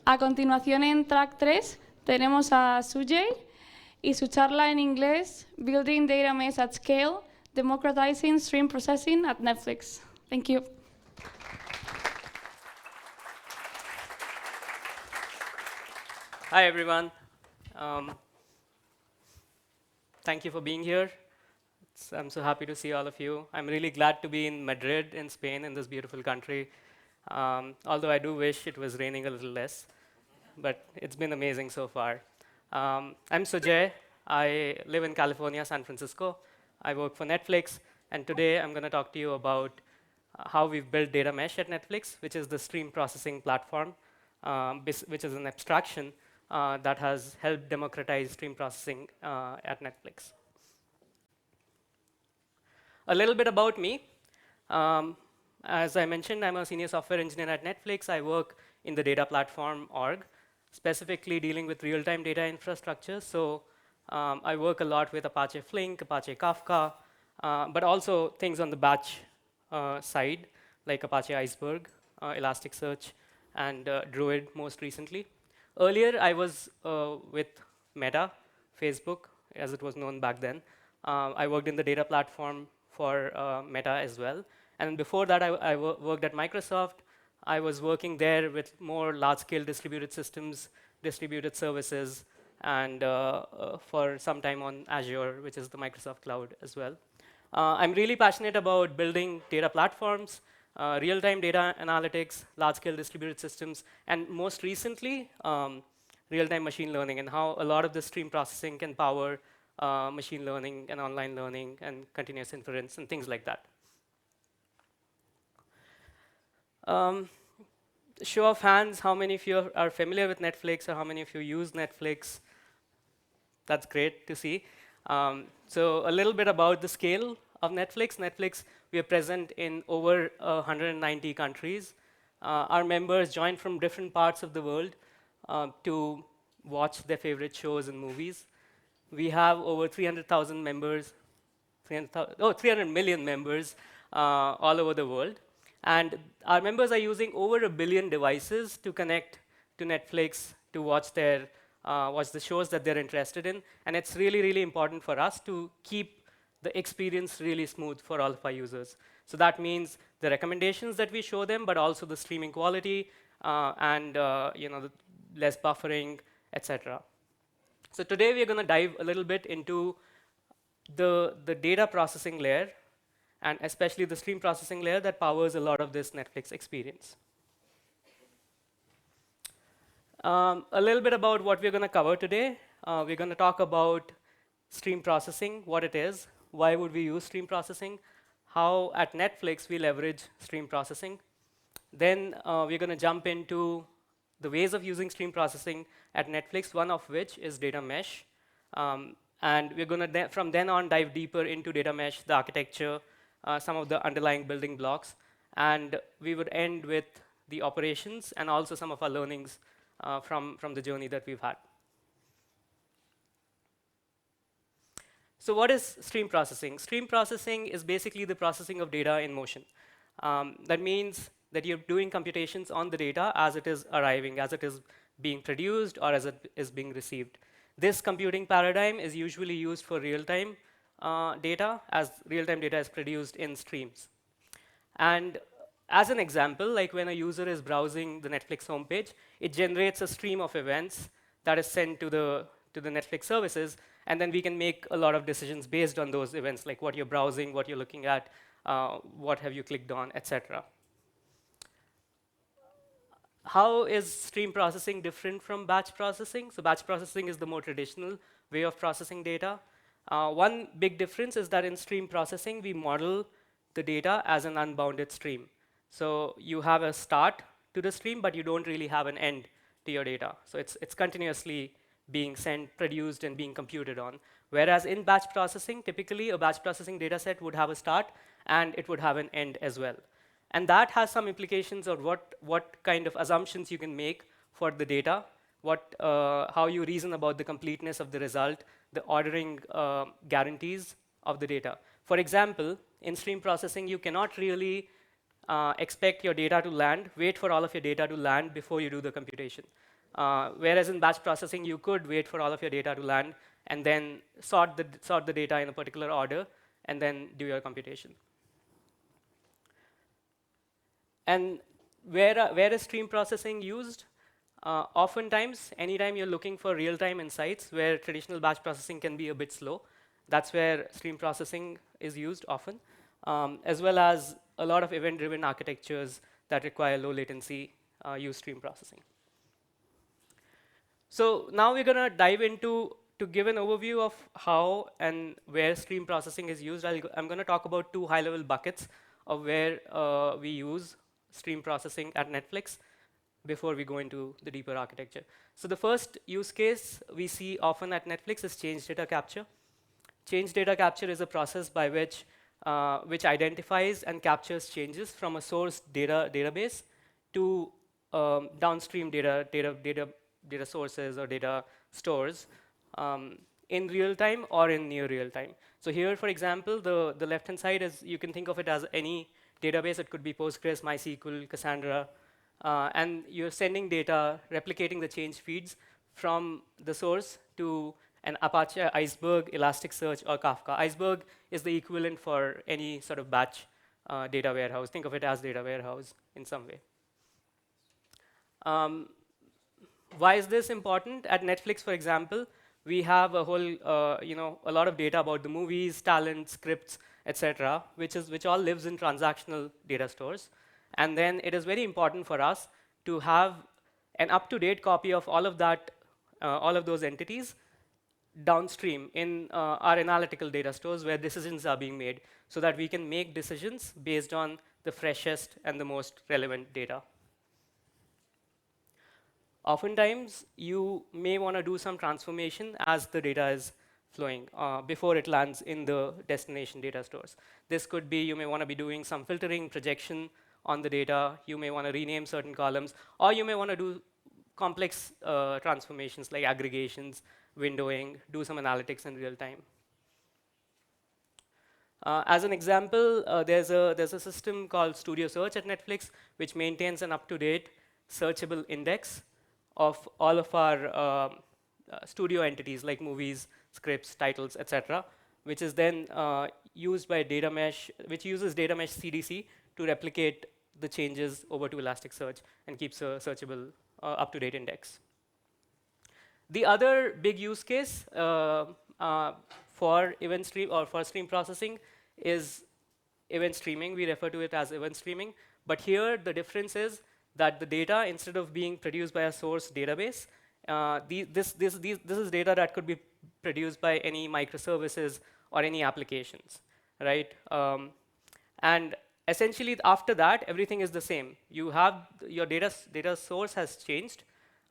A continuación, en track 3, tenemos a Sujay y su charla en inglés, Building Data Mesh at Scale, Democratizing Stream Processing at Netflix. Thank you. Hi, everyone. Thank you for being here. I'm so happy to see all of you. I'm really glad to be in Madrid, in Spain, in this beautiful country. Although I do wish it was raining a little less, but it's been amazing so far. I'm Sujay. I live in California, San Francisco. I work for Netflix, and today I'm going to talk to you about how we've built data mesh at Netflix, which is the stream processing platform, which is an abstraction that has helped democratize stream processing at Netflix. A little bit about me. As I mentioned, I'm a senior software engineer at Netflix. I work in the data platform org, specifically dealing with real-time data infrastructure. So I work a lot with Apache Flink, Apache Kafka, but also things on the batch side, like Apache Iceberg, Elasticsearch, and Druid most recently. Earlier, I was with Meta, Facebook, as it was known back then. I worked in the data platform for Meta as well. And before that, I worked at Microsoft. I was working there with more large-scale distributed systems, distributed services, and for some time on Azure, which is the Microsoft cloud as well. I'm really passionate about building data platforms, real-time data analytics, large-scale distributed systems, and most recently, real-time machine learning, and how a lot of the stream processing can power machine learning and online learning and continuous inference and things like that. Show of hands, how many of you are familiar with Netflix, or how many of you use Netflix? That's great to see. So a little bit about the scale of Netflix. Netflix, we are present in over 190 countries. Our members join from different parts of the world to watch their favorite shows and movies. We have over 300,000 members, 300 million members all over the world. And our members are using over 1 billion devices to connect to Netflix to watch the shows that they're interested in. And it's really, really important for us to keep the experience really smooth for all of our users. So that means the recommendations that we show them, but also the streaming quality and the less buffering, etc. So today we're going to dive a little bit into the data processing layer, and especially the stream processing layer that powers a lot of this Netflix experience. A little bit about what we're going to cover today. We're going to talk about stream processing, what it is, why would we use stream processing, how at Netflix we leverage stream processing. Then we're going to jump into the ways of using stream processing at Netflix, one of which is data mesh. And we're going to, from then on, dive deeper into data mesh, the architecture, some of the underlying building blocks. And we would end with the operations and also some of our learnings from the journey that we've had. So what is stream processing? Stream processing is basically the processing of data in motion. That means that you're doing computations on the data as it is arriving, as it is being produced, or as it is being received. This computing paradigm is usually used for real-time data, as real-time data is produced in streams. And as an example, like when a user is browsing the Netflix homepage, it generates a stream of events that is sent to the Netflix services, and then we can make a lot of decisions based on those events, like what you're browsing, what you're looking at, what have you clicked on, etc. How is stream processing different from batch processing? So batch processing is the more traditional way of processing data. One big difference is that in stream processing, we model the data as an unbounded stream. So you have a start to the stream, but you don't really have an end to your data. So it's continuously being sent, produced, and being computed on. Whereas in batch processing, typically a batch processing data set would have a start, and it would have an end as well. And that has some implications of what kind of assumptions you can make for the data, how you reason about the completeness of the result, the ordering guarantees of the data. For example, in stream processing, you cannot really expect your data to land, wait for all of your data to land before you do the computation. Whereas in batch processing, you could wait for all of your data to land and then sort the data in a particular order and then do your computation. And where is stream processing used? Oftentimes, anytime you're looking for real-time insights where traditional batch processing can be a bit slow, that's where stream processing is used often, as well as a lot of event-driven architectures that require low latency use stream processing. So now we're going to dive into, to give an overview of how and where stream processing is used. I'm going to talk about two high-level buckets of where we use stream processing at Netflix before we go into the deeper architecture. So the first use case we see often at Netflix is change data capture. Change data capture is a process by which identifies and captures changes from a source database to downstream data sources or data stores in real time or in near real time. So here, for example, the left-hand side is, you can think of it as any database. It could be Postgres, MySQL, Cassandra, and you're sending data, replicating the change feeds from the source to an Apache Iceberg, Elasticsearch, or Kafka. Iceberg is the equivalent for any sort of batch data warehouse. Think of it as data warehouse in some way. Why is this important? At Netflix, for example, we have a whole, a lot of data about the movies, talent, scripts, etc., which all lives in transactional data stores. And then it is very important for us to have an up-to-date copy of all of that, all of those entities downstream in our analytical data stores where decisions are being made, so that we can make decisions based on the freshest and the most relevant data. Oftentimes, you may want to do some transformation as the data is flowing before it lands in the destination data stores. This could be, you may want to be doing some filtering, projection on the data. You may want to rename certain columns, or you may want to do complex transformations like aggregations, windowing, do some analytics in real time. As an example, there's a system called Studio Search at Netflix, which maintains an up-to-date searchable index of all of our studio entities like movies, scripts, titles, etc., which is then used by data mesh, which uses data mesh CDC to replicate the changes over to Elasticsearch and keeps a searchable up-to-date index. The other big use case for event stream or for stream processing is event streaming. We refer to it as event streaming. But here, the difference is that the data, instead of being produced by a source database, this is data that could be produced by any microservices or any applications, right? And essentially, after that, everything is the same. You have your data source has changed,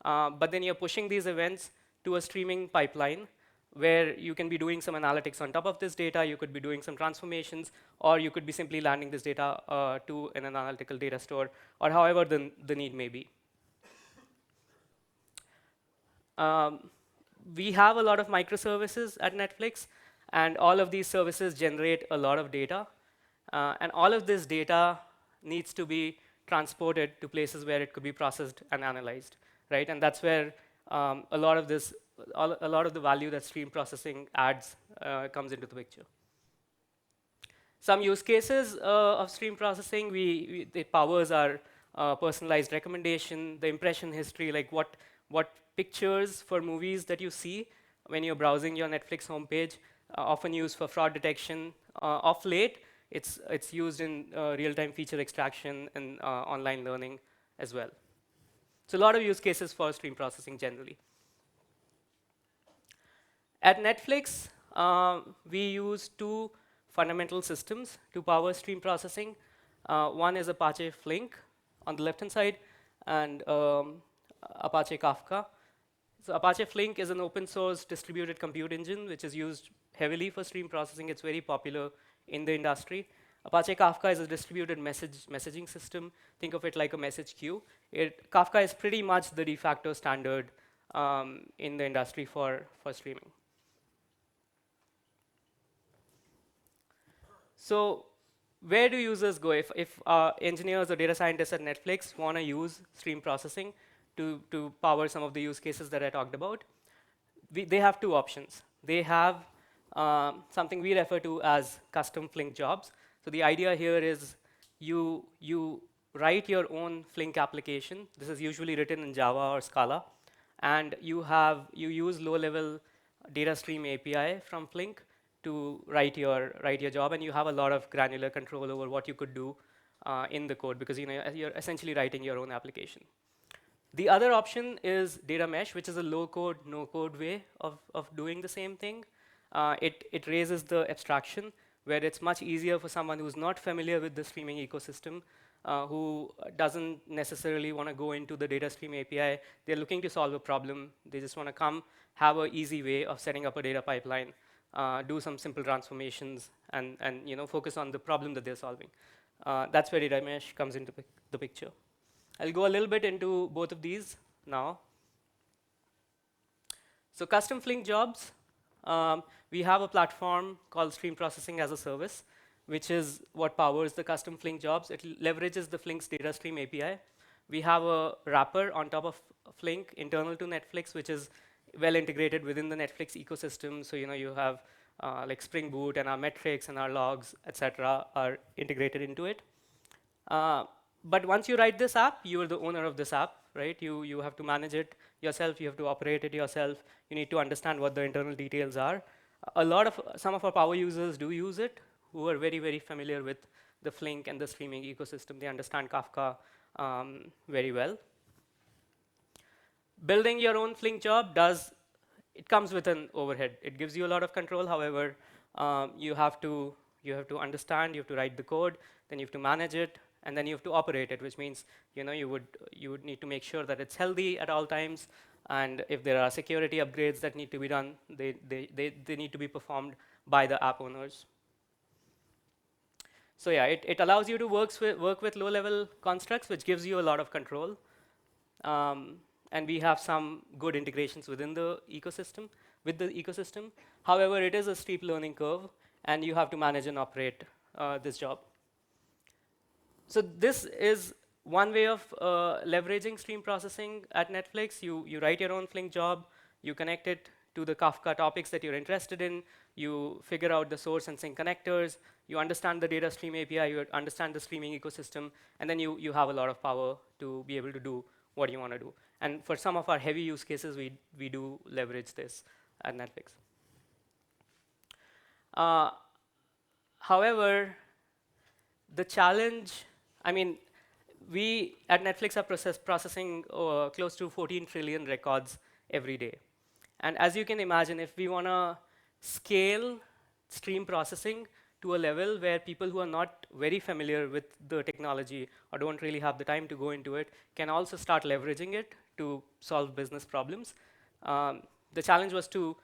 but then you're pushing these events to a streaming pipeline where you can be doing some analytics on top of this data, you could be doing some transformations, or you could be simply landing this data to an analytical data store, or however the need may be. We have a lot of microservices at Netflix, and all of these services generate a lot of data. And all of this data needs to be transported to places where it could be processed and analyzed, right? And that's where a lot of the value that stream processing adds comes into the picture. Some use cases of stream processing, it powers our personalized recommendation, the impression history, like what pictures for movies that you see when you're browsing your Netflix homepage, often used for fraud detection. Of late, it's used in real-time feature extraction and online learning as well. So a lot of use cases for stream processing generally. At Netflix, we use two fundamental systems to power stream processing. One is Apache Flink on the left-hand side, and Apache Kafka. So Apache Flink is an open source distributed compute engine which is used heavily for stream processing. It's very popular in the industry. Apache Kafka is a distributed messaging system. Think of it like a message queue. Kafka is pretty much the de facto standard in the industry for streaming. So where do users go if engineers or data scientists at Netflix want to use stream processing to power some of the use cases that I talked about? They have two options. They have something we refer to as custom Flink jobs. So the idea here is you write your own Flink application. This is usually written in Java or Scala, and you use low-level data stream API from Flink to write your job, and you have a lot of granular control over what you could do in the code because you're essentially writing your own application. The other option is data mesh, which is a low-code, no-code way of doing the same thing. It raises the abstraction where it's much easier for someone who's not familiar with the streaming ecosystem, who doesn't necessarily want to go into the data stream API. They're looking to solve a problem. They just want to come, have an easy way of setting up a data pipeline, do some simple transformations, and focus on the problem that they're solving. That's where data mesh comes into the picture. I'll go a little bit into both of these now. So custom Flink jobs, we have a platform called Stream Processing as a Service, which is what powers the custom Flink jobs. It leverages the Flink's data stream API. We have a wrapper on top of Flink internal to Netflix, which is well integrated within the Netflix ecosystem. So you have like Spring Boot and our metrics and our logs, etc., are integrated into it. But once you write this app, you are the owner of this app, right? You have to manage it yourself. You have to operate it yourself. You need to understand what the internal details are. Some of our power users do use it, who are very, very familiar with the Flink and the streaming ecosystem. They understand Kafka very well. Building your own Flink job it comes with an overhead. It gives you a lot of control. However, you have to understand. You have to write the code. Then you have to manage it. And then you have to operate it, which means you would need to make sure that it's healthy at all times. And if there are security upgrades that need to be done, they need to be performed by the app owners. So yeah, it allows you to work with low-level constructs, which gives you a lot of control. And we have some good integrations within the ecosystem, However, it is a steep learning curve, and you have to manage and operate this job. So this is one way of leveraging stream processing at Netflix. You write your own Flink job, you connect it to the Kafka topics that you're interested in, you figure out the source and sink connectors, you understand the data stream API, you understand the streaming ecosystem, and then you have a lot of power to be able to do what you want to do. And for some of our heavy use cases, we do leverage this at Netflix. However, the challenge, we at Netflix are processing close to 14 trillion records every day. And as you can imagine, if we want to scale stream processing to a level where people who are not very familiar with the technology or don't really have the time to go into it can also start leveraging it to solve business problems, the challenge was to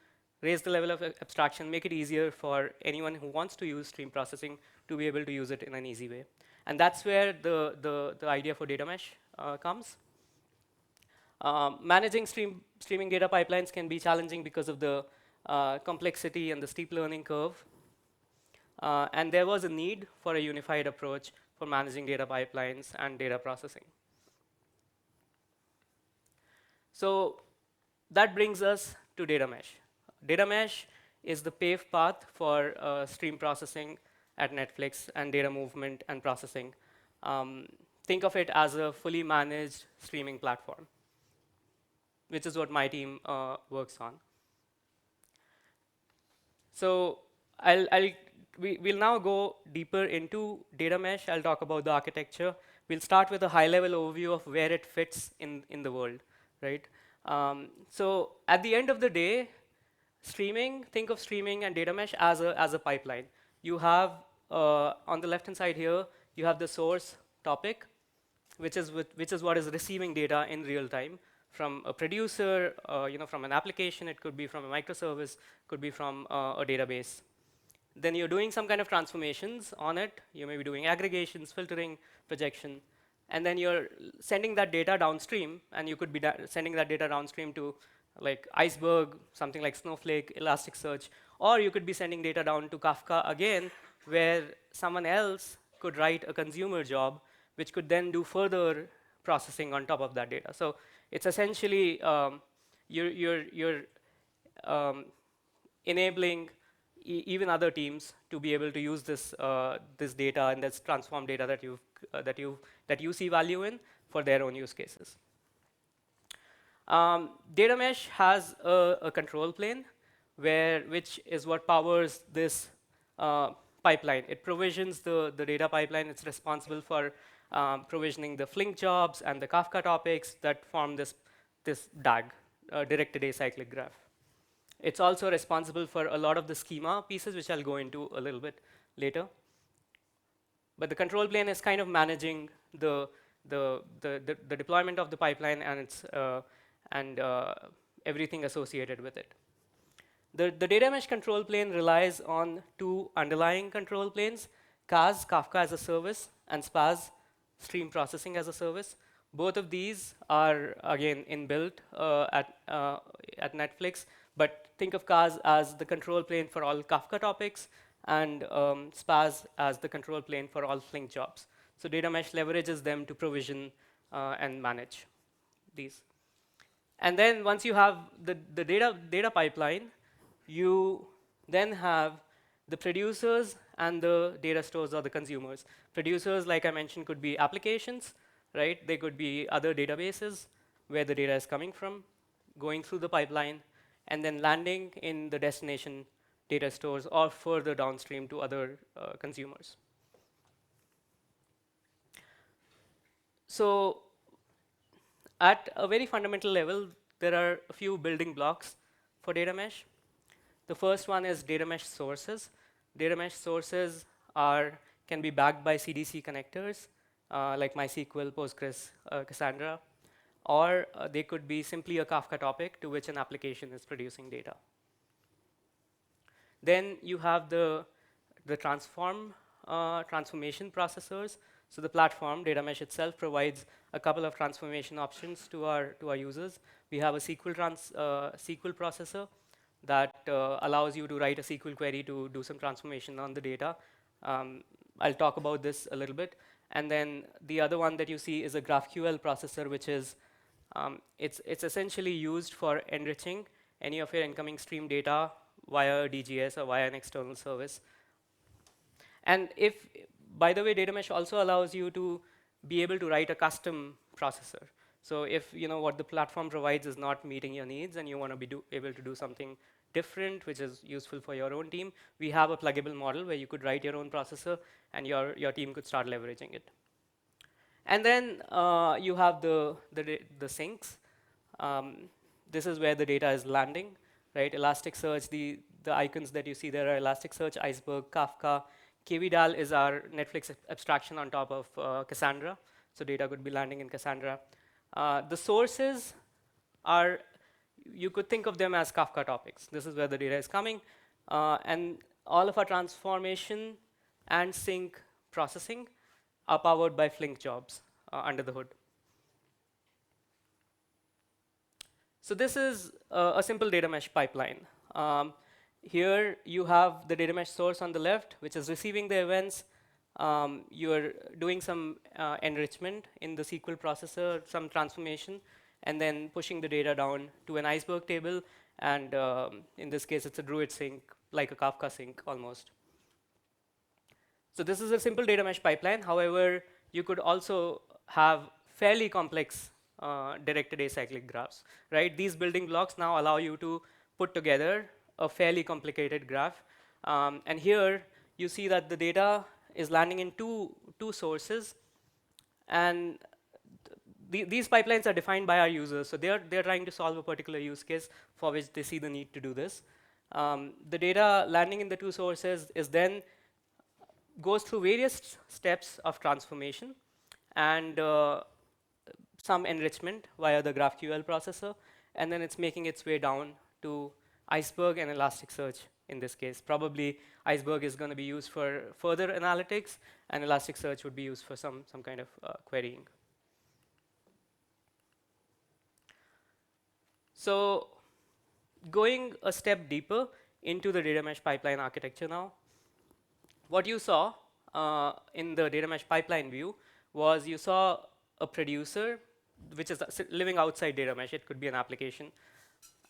raise the level of abstraction, make it easier for anyone who wants to use stream processing to be able to use it in an easy way. And that's where the idea for data mesh comes. Managing streaming data pipelines can be challenging because of the complexity and the steep learning curve. And there was a need for a unified approach for managing data pipelines and data processing. So that brings us to data mesh. Data mesh is the paved path for stream processing at Netflix and data movement and processing. Think of it as a fully managed streaming platform, which is what my team works on. So we'll now go deeper into data mesh. I'll talk about the architecture. We'll start with a high-level overview of where it fits in the world, right? So at the end of the day, think of streaming and data mesh as a pipeline. You have, on the left-hand side here, you have the source topic, which is what is receiving data in real time from a producer, from an application. It could be from a microservice, could be from a database. Then you're doing some kind of transformations on it. You may be doing aggregations, filtering, projection. And then you're sending that data downstream, and you could be sending that data downstream to like Iceberg, something like Snowflake, Elasticsearch, or you could be sending data down to Kafka again, where someone else could write a consumer job, which could then do further processing on top of that data. So it's essentially you're um, enabling even other teams to be able to use this data and this transform data that you see value in for their own use cases. Data mesh has a control plane which is what powers this pipeline. It provisions the data pipeline. It's responsible for provisioning the Flink jobs and the Kafka topics that form this DAG, directed acyclic graph. It's also responsible for a lot of the schema pieces, which I'll go into a little bit later. But the control plane is kind of managing the deployment of the pipeline and its everything associated with it. The data mesh control plane relies on two underlying control planes, CAS, Kafka as a service, and SPAS, stream processing as a service. Both of these are, again, inbuilt at Netflix, but think of CAS as the control plane for all Kafka topics, and SPAS as the control plane for all Flink jobs. So data mesh leverages them to provision and manage these. And then once you have the data pipeline, you then have the producers and the data stores or the consumers. Producers, like I mentioned, could be applications, right? They could be other databases where the data is coming from, going through the pipeline, and then landing in the destination data stores or further downstream to other consumers. So at a very fundamental level, there are a few building blocks for data mesh. The first one is data mesh sources. Data mesh sources can be backed by CDC connectors, like MySQL, Postgres, Cassandra, or they could be simply a Kafka topic to which an application is producing data. Then you have the transformation processors. So the platform, data mesh itself, provides a couple of transformation options to our users. We have a SQL processor that allows you to write a SQL query to do some transformation on the data. I'll talk about this a little bit. And then the other one that you see is a GraphQL processor, which is it's essentially used for enriching any of your incoming stream data via a DGS or via an external service. And by the way, data mesh also allows you to be able to write a custom processor. So if what the platform provides is not meeting your needs and you want to be able to do something different, which is useful for your own team, we have a pluggable model where you could write your own processor and your team could start leveraging it. And then you have the sinks. This is where the data is landing, right? Elasticsearch, the icons that you see there are Elasticsearch, Iceberg, Kafka. KVDAL is our Netflix abstraction on top of Cassandra. So data could be landing in Cassandra. The sources are, you could think of them as Kafka topics. This is where the data is coming. And all of our transformation and sync processing are powered by Flink jobs under the hood. So this is a simple data mesh pipeline. Here you have the data mesh source on the left, which is receiving the events. You're doing some enrichment in the SQL processor, some transformation, and then pushing the data down to an Iceberg table. And in this case, it's a Druid sink, like a Kafka sink almost. So this is a simple data mesh pipeline. However, you could also have fairly complex directed acyclic graphs, right? These building blocks now allow you to put together a fairly complicated graph. And here you see that the data is landing in two sources, and these pipelines are defined by our users. So they're trying to solve a particular use case for which they see the need to do this. The data landing in the two sources is then goes through various steps of transformation and some enrichment via the GraphQL processor, and then it's making its way down to Iceberg and Elasticsearch in this case. Probably Iceberg is going to be used for further analytics, and Elasticsearch would be used for some kind of querying. So going a step deeper into the data mesh pipeline architecture now, what you saw in the data mesh pipeline view was you saw a producer, which is living outside data mesh. It could be an application.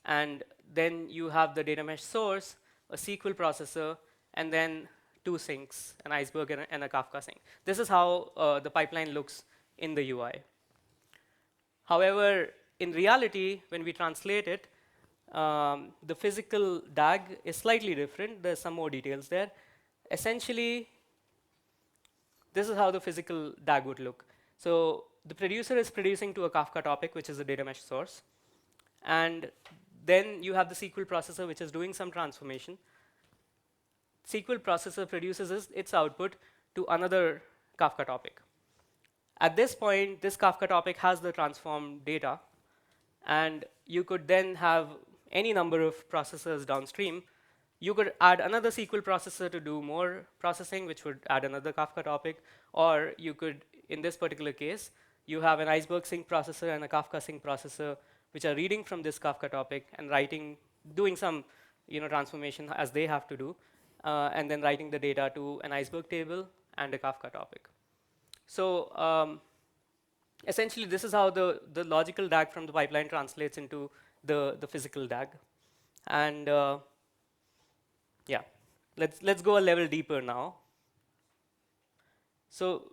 And then you have the data mesh source, a SQL processor, and then two sinks, an iceberg and a Kafka sink. This is how the pipeline looks in the UI. However, in reality, when we translate it, the physical DAG is slightly different. There's some more details there. Essentially, this is how the physical DAG would look. So the producer is producing to a Kafka topic, which is a data mesh source. And then you have the SQL processor, which is doing some transformation. SQL processor produces its output to another Kafka topic. At this point, this Kafka topic has the transformed data, and you could then have any number of processors downstream. You could add another SQL processor to do more processing, which would add another Kafka topic, or you could, in this particular case, you have an iceberg sync processor and a Kafka sync processor, which are reading from this Kafka topic and doing some transformation as they have to do, and then writing the data to an iceberg table and a Kafka topic. So essentially, this is how the logical DAG from the pipeline translates into the physical DAG. And yeah, let's go a level deeper now. So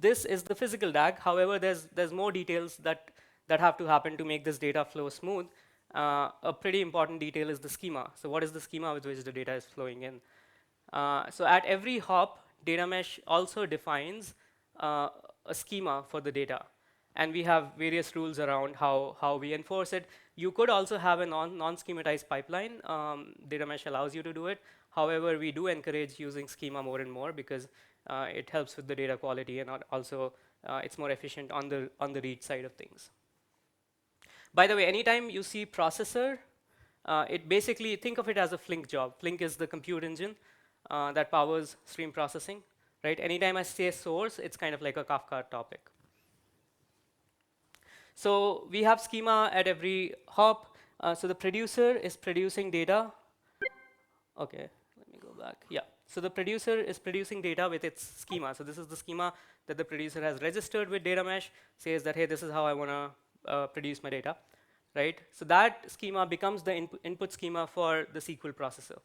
this is the physical DAG. However, there's more details that have to happen to make this data flow smooth. A pretty important detail is the schema. So what is the schema with which the data is flowing in? So at every hop, data mesh also defines a schema for the data. And we have various rules around how we enforce it. You could also have a non-schematized pipeline. Data mesh allows you to do it. However, we do encourage using schema more and more because it helps with the data quality, and also it's more efficient on the read side of things. By the way, anytime you see processor, it basically, think of it as a Flink job. Flink is the compute engine that powers stream processing, right? Anytime I say source, it's kind of like a Kafka topic. So we have schema at every hop. So the producer is producing data. Okay, let me go back. Yeah. So the producer is producing data with its schema. So this is the schema that the producer has registered with data mesh, says that, hey, this is how I want to produce my data, right? So that schema becomes the input schema for the SQL processor.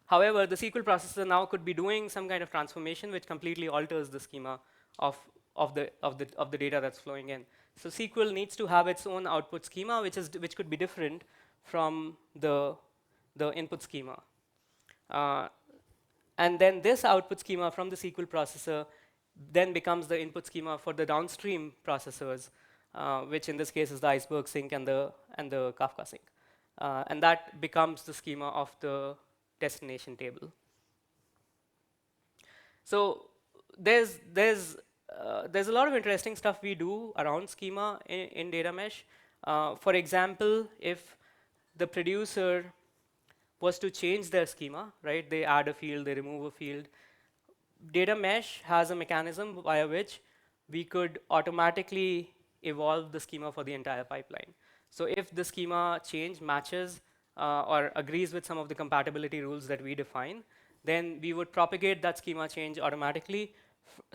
However, the SQL processor now could be doing some kind of transformation which completely alters the schema of the data that's flowing in. So SQL needs to have its own output schema, which could be different from the input schema. And then this output schema from the SQL processor then becomes the input schema for the downstream processors, which in this case is the iceberg sync and the Kafka sync. And that becomes the schema of the destination table. So there's a lot of interesting stuff we do around schema in data mesh. For example, if the producer was to change their schema, right? They add a field, they remove a field. Data mesh has a mechanism via which we could automatically evolve the schema for the entire pipeline. So if the schema change matches or agrees with some of the compatibility rules that we define, then we would propagate that schema change automatically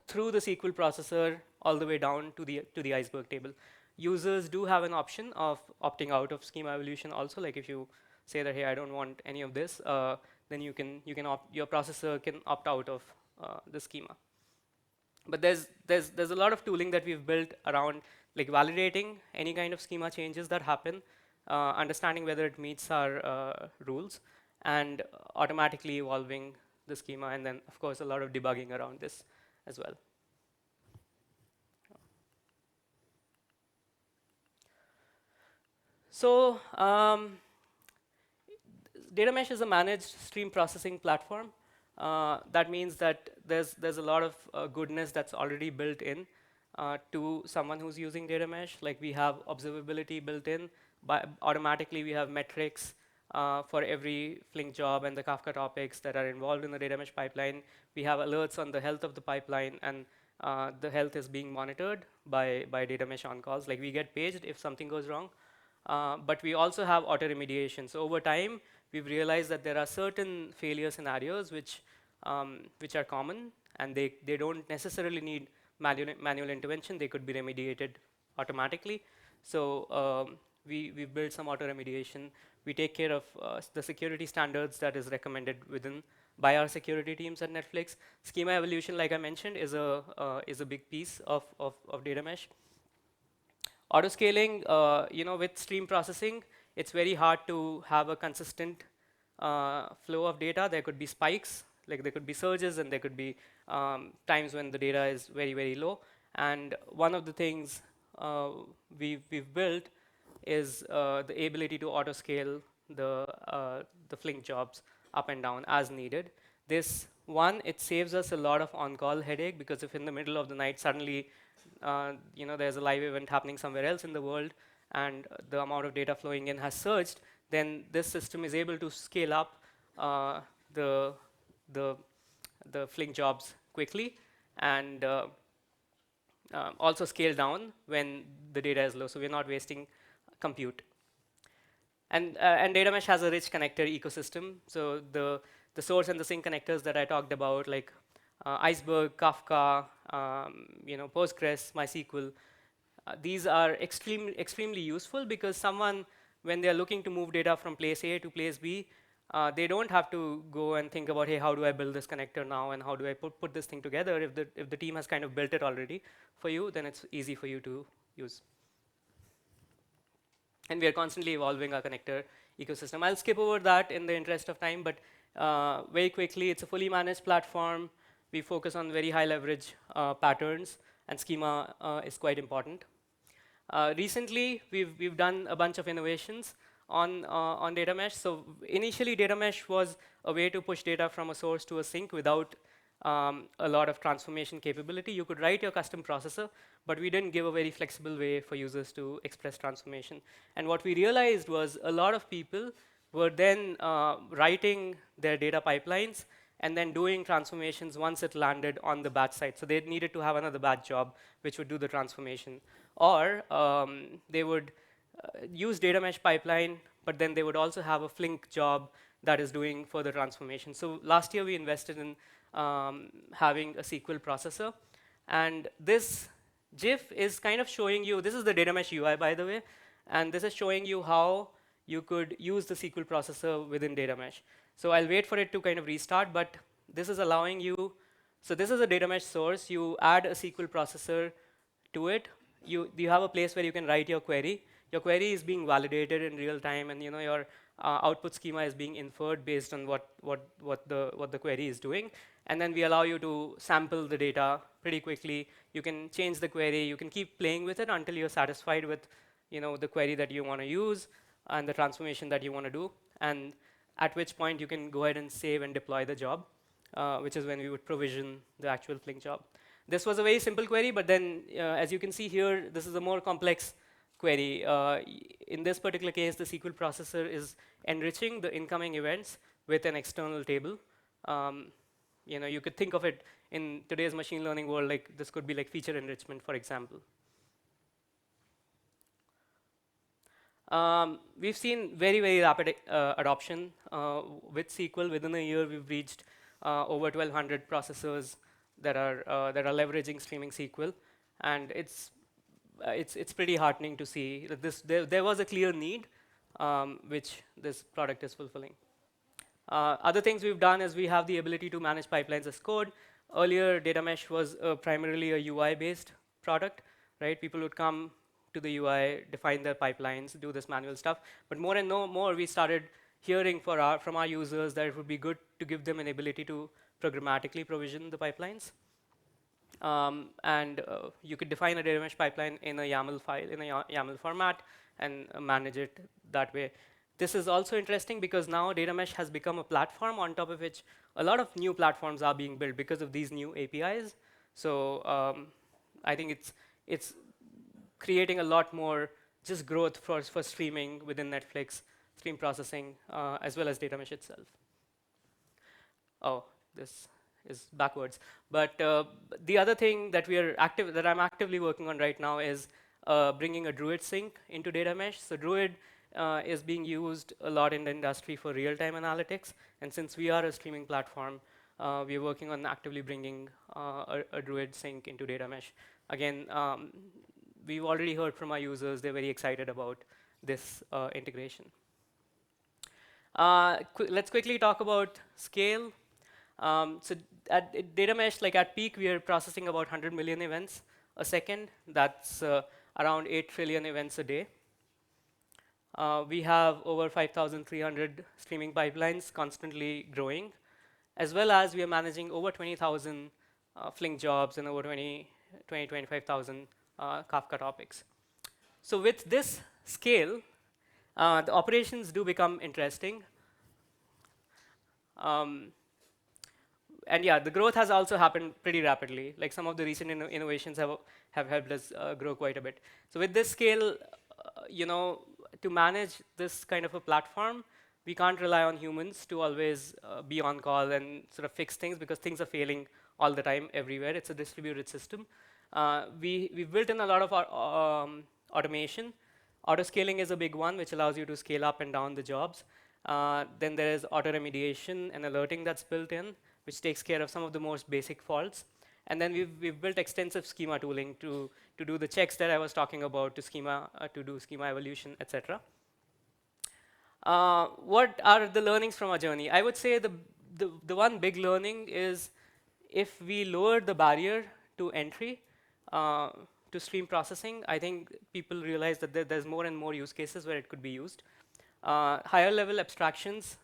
through the SQL processor all the way down to the iceberg table. Users do have an option of opting out of schema evolution also. Like if you say that, hey, I don't want any of this, then your processor can opt out of the schema. But there's a lot of tooling that we've built around like validating any kind of schema changes that happen, understanding whether it meets our rules, and automatically evolving the schema, and then of course a lot of debugging around this as well. So data mesh is a managed stream processing platform. That means that there's a lot of goodness that's already built in to someone who's using data mesh. Like we have observability built in. Automatically, we have metrics for every Flink job and the Kafka topics that are involved in the data mesh pipeline. We have alerts on the health of the pipeline, and the health is being monitored by data mesh on calls. Like we get paged if something goes wrong. But we also have auto remediation. So over time, we've realized that there are certain failure scenarios which which are common, and they don't necessarily need manual intervention. They could be remediated automatically. So we build some auto remediation. We take care of the security standards that is recommended by our security teams at Netflix. Schema evolution, like I mentioned, is a big piece of data mesh. Autoscaling, with stream processing, it's very hard to have a consistent flow of data. There could be spikes, like there could be surges, and there could be times when the data is very, very low. And one of the things we've built is the ability to autoscale the Flink jobs up and down as needed. This one, it saves us a lot of on-call headache, because if in the middle of the night suddenly there's a live event happening somewhere else in the world, and the amount of data flowing in has surged, then this system is able to scale up the Flink jobs quickly, and also scale down when the data is low, so we're not wasting compute. And data mesh has a rich connector ecosystem. So the source and the sink connectors that I talked about, like Iceberg, Kafka, Postgres, MySQL, these are extremely useful, because someone, when they're looking to move data from place A to place B, they don't have to go and think about, hey, how do I build this connector now, and how do I put this thing together? If the team has kind of built it already for you, then it's easy for you to use. And we are constantly evolving our connector ecosystem. I'll skip over that in the interest of time, but very quickly, it's a fully managed platform. We focus on very high leverage patterns, and schema is quite important. Recently, we've done a bunch of innovations on data mesh. So initially, data mesh was a way to push data from a source to a sink without a lot of transformation capability. You could write your custom processor, but we didn't give a very flexible way for users to express transformation. And what we realized was a lot of people were then writing their data pipelines and then doing transformations once it landed on the batch side. So they needed to have another batch job which would do the transformation. Or they would use data mesh pipeline, but then they would also have a Flink job that is doing further transformation. So last year we invested in having a SQL processor. And this GIF is kind of showing you, this is the data mesh UI, by the way, and this is showing you how you could use the SQL processor within data mesh. So I'll wait for it to kind of restart, but this is allowing you, so this is a data mesh source. You add a SQL processor to it. You have a place where you can write your query. Your query is being validated in real time, and your output schema is being inferred based on what the query is doing. And then we allow you to sample the data pretty quickly. You can change the query. You can keep playing with it until you're satisfied with the query that you want to use and the transformation that you want to do. And at which point you can go ahead and save and deploy the job, which is when we would provision the actual Flink job. This was a very simple query, but then as you can see here, this is a more complex query. In this particular case, the SQL processor is enriching the incoming events with an external table. You could think of it in today's machine learning world, like this could be like feature enrichment, for example. We've seen very, very rapid adoption with SQL. Within a year, we've reached over 1,200 processors that are leveraging streaming SQL, and it's pretty heartening to see that there was a clear need, which this product is fulfilling. Other things we've done is we have the ability to manage pipelines as code. Earlier, data mesh was primarily a UI-based product, right? People would come to the UI, define their pipelines, do this manual stuff. But more and more, we started hearing from our users that it would be good to give them an ability to programmatically provision the pipelines. You could define a data mesh pipeline in a YAML file, in a YAML format, and manage it that way. This is also interesting because now data mesh has become a platform on top of which a lot of new platforms are being built because of these new APIs. So I think it's creating a lot more just growth for streaming within Netflix, stream processing, as well as data mesh itself. Oh, this is backwards. But the other thing that I'm actively working on right now is bringing a Druid sync into data mesh. So Druid is being used a lot in the industry for real-time analytics. And since we are a streaming platform, we are working on actively bringing a Druid sync into data mesh. Again, we've already heard from our users; they're very excited about this integration. Let's quickly talk about scale. So at data mesh, like at peak, we are processing about 100 million events a second. That's around 8 trillion events a day. We have over 5,300 streaming pipelines constantly growing, as well as we are managing over 20,000 Flink jobs and over 25,000 Kafka topics. So with this scale, the operations do become interesting. And yeah, the growth has also happened pretty rapidly. Like some of the recent innovations have helped us grow quite a bit. So with this scale, to manage this kind of a platform, we can't rely on humans to always be on call and sort of fix things because things are failing all the time everywhere. It's a distributed system. We've built in a lot of automation. Auto-scaling is a big one, which allows you to scale up and down the jobs. Then there is auto-remediation and alerting that's built in, which takes care of some of the most basic faults. And then we've built extensive schema tooling to do the checks that I was talking about, to do schema evolution, etc. What are the learnings from our journey? I would say the one big learning is if we lower the barrier to entry to stream processing, I think people realize that there's more and more use cases where it could be used. Higher level abstractions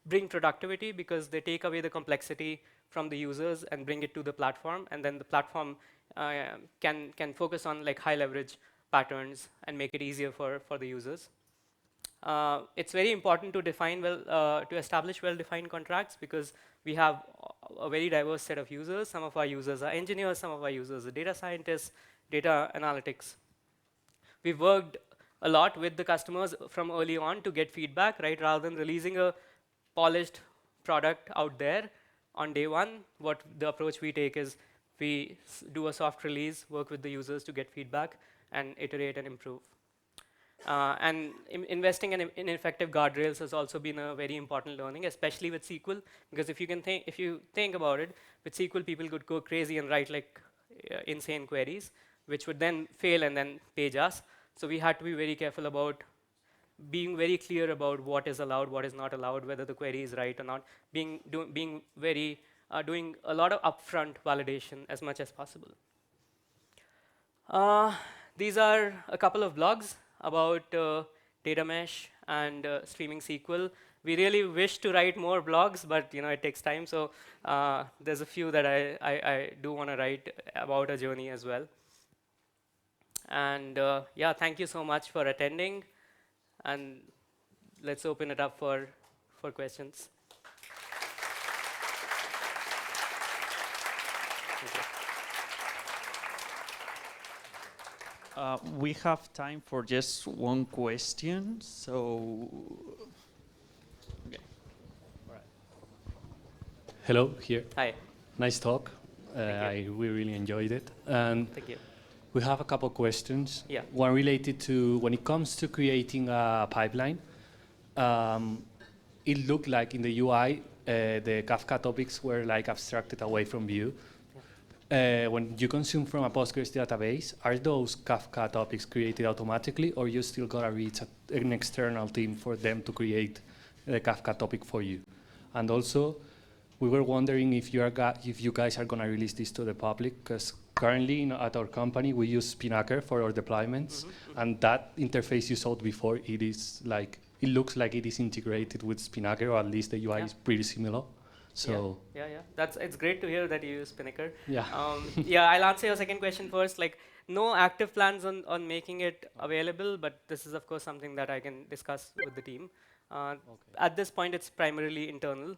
bring productivity because they take away the complexity from the users and bring it to the platform, and then the platform can focus on like high leverage patterns and make it easier for the users. It's very important to to establish well-defined contracts because we have a very diverse set of users. Some of our users are engineers, some of our users are data scientists, data analytics. We've worked a lot with the customers from early on to get feedback, right? Rather than releasing a polished product out there on day one, what the approach we take is we do a soft release, work with the users to get feedback, and iterate and improve. And investing in effective guardrails has also been a very important learning, especially with SQL, because if you think about it, with SQL people could go crazy and write like insane queries, which would then fail and then page us. So we had to be very careful about being very clear about what is allowed, what is not allowed, whether the query is right or not, doing a lot of upfront validation as much as possible. These are a couple of blogs about data mesh and streaming SQL. We really wish to write more blogs, but it takes time. So there's a few that I do want to write about a journey as well. And yeah, thank you so much for attending. And let's open it up for questions. We have time for just one question. So, okay. All right. Hello, here. Hi. Nice talk. We really enjoyed it. And thank you. We have a couple questions. Yeah. One related to when it comes to creating a pipeline. It looked like in the UI, the Kafka topics were like abstracted away from view. When you consume from a Postgres database, are those Kafka topics created automatically, or you still gotta reach an external team for them to create the Kafka topic for you? And also, we were wondering if you guys are gonna release this to the public, because currently at our company we use Spinnaker for our deployments, and that interface you saw before, it looks like it is integrated with Spinnaker, or at least the UI is pretty similar. So it's great to hear that you use Spinnaker. Yeah. I'll answer your second question first. Like, no active plans on making it available, but this is of course something that I can discuss with the team. At this point, it's primarily internal.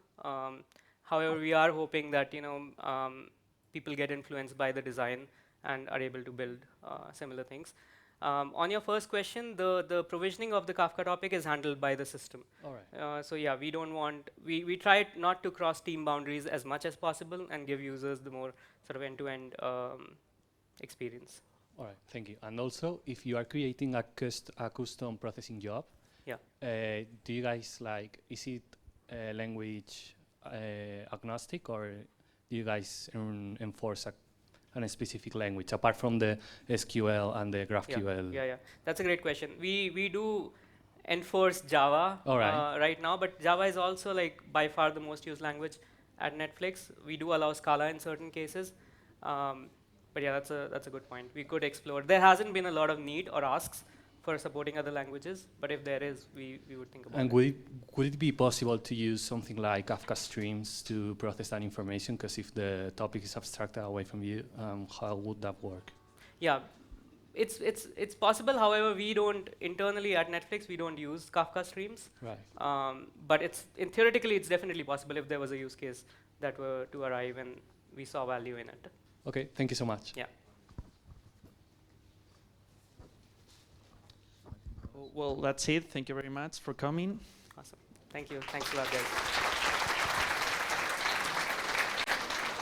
However, we are hoping that people get influenced by the design and are able to build similar things. On your first question, the provisioning of the Kafka topic is handled by the system. All right. So yeah, we try not to cross team boundaries as much as possible and give users the more sort of end-to-end experience. All right, thank you. And also, if you are creating a custom processing job, yeah, do you guys is it language agnostic, or do you guys enforce a specific language apart from the SQL and the GraphQL? Yeah. That's a great question. We do enforce Java right now, but Java is also like by far the most used language at Netflix. We do allow Scala in certain cases. But yeah, that's a good point. We could explore. There hasn't been a lot of need or asks for supporting other languages, but if there is, we would think about it. And would it be possible to use something like Kafka streams to process that information? Because if the topic is abstracted away from you, how would that work? Yeah, it's possible. However, we don't internally at Netflix, we don't use Kafka streams. Right. But theoretically, it's definitely possible if there was a use case that were to arrive and we saw value in it. Okay, thank you so much. Yeah. Well, that's it. Thank you very much for coming. Awesome. Thank you. Thanks a lot, guys.